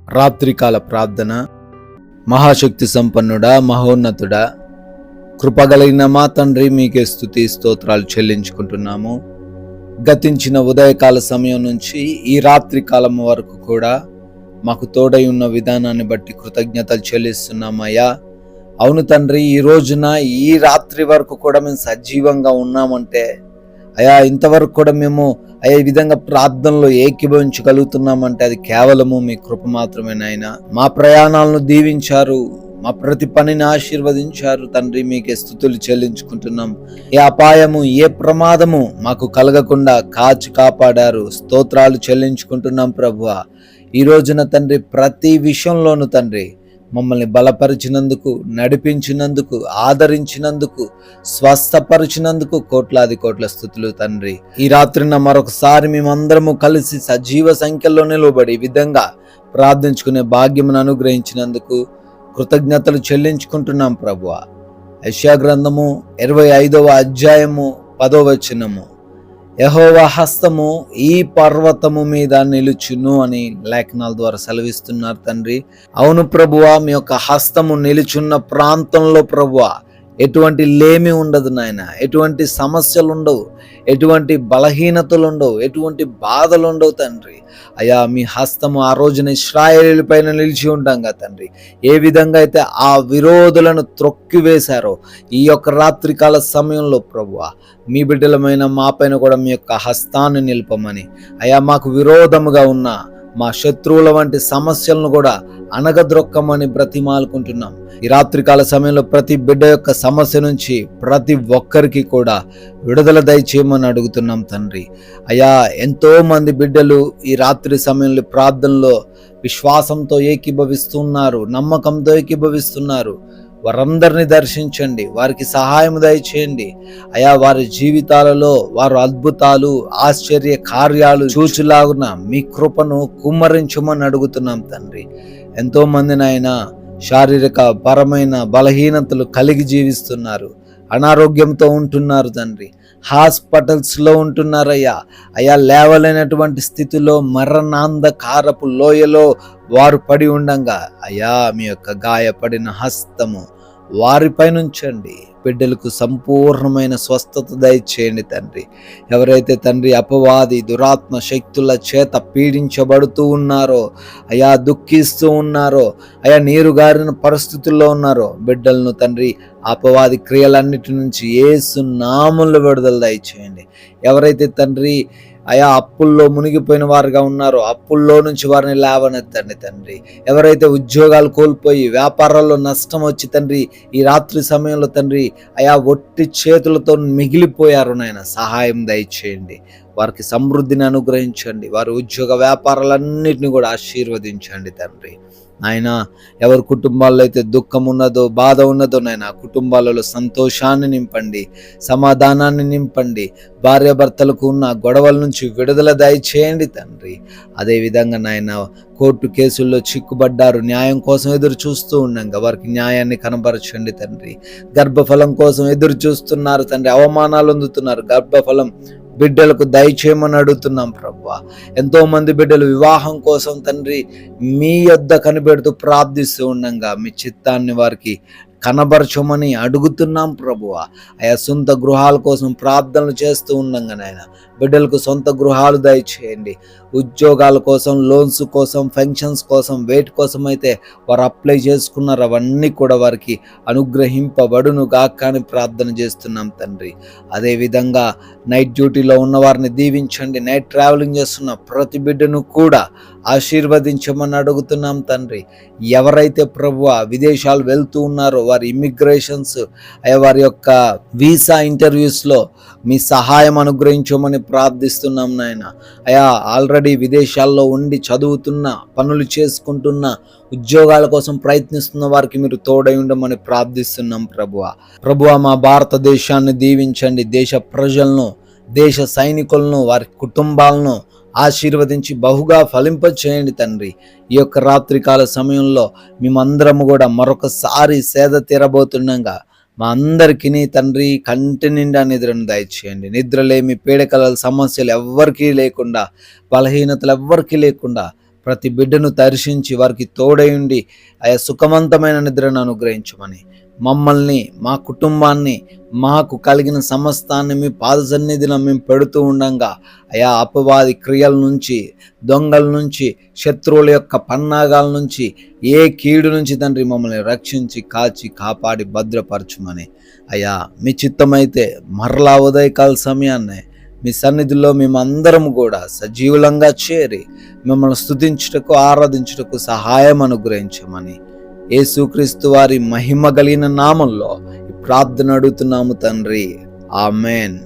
రాత్రికాల ప్రార్థన. మహాశక్తి సంపన్నుడా, మహోన్నతుడా, కృపగలిగిన మా తండ్రి, మీకే స్తుతి స్తోత్రాలు చెల్లించుకుంటున్నాము. గతించిన ఉదయకాల సమయం నుంచి ఈ రాత్రి కాలం వరకు కూడా మాకు తోడై ఉన్న విధానాన్ని బట్టి కృతజ్ఞతలు చెల్లిస్తున్నామయ్యా. అవును తండ్రి, ఈ రోజున ఈ రాత్రి వరకు కూడా మేము సజీవంగా ఉన్నామంటే అయ్యా, ఇంతవరకు కూడా మేము ఈ విధంగా ప్రార్థనలో ఏకీభవించగలుగుతున్నామంటే అది కేవలము మీ కృప మాత్రమే నాయన. మా ప్రయాణాలను దీవించారు, మా ప్రతి పనిని ఆశీర్వదించారు తండ్రి, మీకే స్తుతులు చెల్లించుకుంటున్నాం. ఏ అపాయము, ఏ ప్రమాదము మాకు కలగకుండా కాచి కాపాడారు. స్తోత్రాలు చెల్లించుకుంటున్నాం ప్రభువా. ఈ రోజున తండ్రి, ప్రతి విషయంలోనూ తండ్రి మమ్మల్ని బలపరిచినందుకు, నడిపించినందుకు, ఆదరించినందుకు, స్వస్థపరిచినందుకు కోట్లాది కోట్ల స్తుతులు తండ్రి. ఈ రాత్రిన మరొకసారి మేమందరము కలిసి సజీవ సంఖ్యలో నిలబడి ఈ విధంగా ప్రార్థించుకునే భాగ్యమును అనుగ్రహించినందుకు కృతజ్ఞతలు చెల్లించుకుంటున్నాం ప్రభువా. యెషయా గ్రంథము 25వ అధ్యాయము 10వ వచనము, యెహోవా హస్తము ఈ పర్వతము మీద నిలుచును అని లేఖనాల ద్వారా సెలవిస్తున్నారు తండ్రి. అవును ప్రభువా, మీ యొక్క హస్తము నిలుచున్న ప్రాంతంలో ప్రభువా ఎటువంటి లేమి ఉండదు నాయన, ఎటువంటి సమస్యలు ఉండవు, ఎటువంటి బలహీనతలు ఉండవు, ఎటువంటి బాధలు ఉండవు తండ్రి. అయ్యా, మీ హస్తము ఆ రోజున ఇశ్రాయేలు పైన నిలిచి ఉంటాం కదా తండ్రి. ఏ విధంగా అయితే ఆ విరోధులను త్రొక్కివేశారో ఈ యొక్క రాత్రికాల సమయంలో ప్రభువా, మీ బిడ్డలమైన మా పైన కూడా మీ యొక్క హస్తాన్ని నిలపమని, అయ్యా మాకు విరోధముగా ఉన్న మా శత్రువుల వంటి సమస్యలను కూడా అనగద్రొక్కమని బ్రతిమాలుకుంటున్నాం. ఈ రాత్రికాల సమయంలో ప్రతి బిడ్డ యొక్క సమస్య నుంచి ప్రతి ఒక్కరికి కూడా విడుదల దయచేయమని అడుగుతున్నాం తండ్రి. అయ్యా, ఎంతో మంది బిడ్డలు ఈ రాత్రి సమయంలో ప్రార్థనలో విశ్వాసంతో ఏకీభవిస్తున్నారు, నమ్మకంతో ఏకీభవిస్తున్నారు. వారందరినీ దర్శించండి, వారికి సహాయం దయచేయండి. అయా, వారి జీవితాలలో వారు అద్భుతాలు, ఆశ్చర్య కార్యాలు చూచులాగున మీ కృపను కుమ్మరించమని అడుగుతున్నాం తండ్రి. ఎంతో మంది నాయన శారీరక పరమైన బలహీనతలు కలిగి జీవిస్తున్నారు, అనారోగ్యంతో ఉంటున్నారు తండ్రి, హాస్పిటల్స్లో ఉంటున్నారయ్యా. అయ్యా, లేవలేనటువంటి స్థితిలో మరణాంధకారపు లోయలో వారు పడి ఉండంగా అయ్యా, మీ యొక్క గాయపడిన హస్తము వారిపై నుంచండి. బిడ్డలకు సంపూర్ణమైన స్వస్థత దయచేయండి తండ్రి. ఎవరైతే తండ్రి అపవాది దురాత్మ శక్తుల చేత పీడించబడుతూ ఉన్నారో, అయా దుఃఖిస్తూ ఉన్నారో, అయా నీరుగారిన పరిస్థితుల్లో ఉన్నారో బిడ్డలను తండ్రి అపవాది క్రియలన్నిటి నుంచి యేసు నామములో విడుదల దయచేయండి. ఎవరైతే తండ్రి అయా అప్పుల్లో మునిగిపోయిన వారుగా ఉన్నారో అప్పుల్లో నుంచి వారిని లేవనెత్తండి తండ్రి. ఎవరైతే ఉద్యోగాలు కోల్పోయి వ్యాపారాల్లో నష్టం వచ్చి తండ్రి ఈ రాత్రి సమయంలో తండ్రి అయా ఒట్టి చేతులతో మిగిలిపోయారు నాయన, సహాయం దయచేయండి. వారికి సమృద్ధిని అనుగ్రహించండి. వారి ఉద్యోగ వ్యాపారాలన్నిటిని కూడా ఆశీర్వదించండి తండ్రి. ఆయన ఎవరి కుటుంబాల్లో అయితే దుఃఖం ఉన్నదో, బాధ ఉన్నదో నాయన, కుటుంబాలలో సంతోషాన్ని నింపండి, సమాధానాన్ని నింపండి. భార్యాభర్తలకు ఉన్న గొడవల నుంచి విడుదల దయచేయండి తండ్రి. అదేవిధంగా నాయన కోర్టు కేసుల్లో చిక్కుబడ్డారు, న్యాయం కోసం ఎదురు చూస్తూ ఉండగా వారికి న్యాయాన్ని కనబరచండి తండ్రి. గర్భఫలం కోసం ఎదురు చూస్తున్నారు తండ్రి, అవమానాలు అందుతున్నారు, గర్భఫలం బిడ్డలకు దయచేయమని అడుగుతున్నాం ప్రభువా. ఎంతో మంది బిడ్డలు వివాహం కోసం తండ్రి మీ యొద్ద కనిపెడుతూ ప్రార్థిస్తూ ఉండగా మీ చిత్తాన్ని వారికి కనబరచమని అడుగుతున్నాం ప్రభువా. ఆయా సొంత గృహాల కోసం ప్రార్థనలు చేస్తూ ఉండగా నాయన బిడ్డలకు సొంత గృహాలు దయచేయండి. ఉద్యోగాల కోసం, లోన్స్ కోసం, ఫంక్షన్స్ కోసం, వేటి కోసం అయితే వారు అప్లై చేసుకున్నారు అవన్నీ కూడా వారికి అనుగ్రహింపబడును గాక అని ప్రార్థన చేస్తున్నాం తండ్రి. అదేవిధంగా నైట్ డ్యూటీలో ఉన్న వారిని దీవించండి. నైట్ ట్రావెలింగ్ చేస్తున్న ప్రతి బిడ్డను కూడా ఆశీర్వదించమని అడుగుతున్నాం తండ్రి. ఎవరైతే ప్రభువా విదేశాలు వెళ్తూ ఉన్నారో వారి ఇమిగ్రేషన్స్ వారి యొక్క వీసా ఇంటర్వ్యూస్లో మీ సహాయం అనుగ్రహించమని ప్రార్థిస్తున్నాం నాయన. అయా, ఆల్రెడీ విదేశాల్లో ఉండి చదువుతున్న, పనులు చేసుకుంటున్న, ఉద్యోగాల కోసం ప్రయత్నిస్తున్న వారికి మీరు తోడై ఉండమని ప్రార్థిస్తున్నాం ప్రభువా. మా భారతదేశాన్ని దీవించండి. దేశ ప్రజలను, దేశ సైనికులను, వారి కుటుంబాలను ఆశీర్వదించి బహుగా ఫలింపచేయండి తండ్రి. ఈ యొక్క రాత్రికాల సమయంలో మేమందరము కూడా మరొకసారి సేద తీరబోతుండగా మా అందరికీ తండ్రి కంటి నిండా నిద్రను దయచేయండి. నిద్రలేమి, పీడకల సమస్యలు ఎవ్వరికీ లేకుండా, బలహీనతలు ఎవ్వరికీ లేకుండా ప్రతి బిడ్డను దర్శించి వారికి తోడయుండి ఆయా సుఖవంతమైన నిద్రను అనుగ్రహించమని, మమ్మల్ని, మా కుటుంబాన్ని, మాకు కలిగిన సమస్తాన్ని మీ పాద సన్నిధిలో మేము పెడుతూ ఉండంగా అయా అపవాది క్రియల నుంచి, దొంగల నుంచి, శత్రువుల యొక్క పన్నాగాల నుంచి, ఏ కీడు నుంచి తండ్రి మమ్మల్ని రక్షించి కాచి కాపాడి భద్రపరచుమని, అయా మీ చిత్తమైతే మరలా ఉదయకాల సమయాన్నే మీ సన్నిధిలో మేమందరం కూడా సజీవులంగా చేరి మిమ్మల్ని స్తుతించుటకు, ఆరాధించుటకు సహాయం అనుగ్రహించమని యేసుక్రీస్తు వారి మహిమ కలిగిన నామంలో ఈ ప్రార్థన అడుగుతున్నాము తండ్రి. ఆమెన్.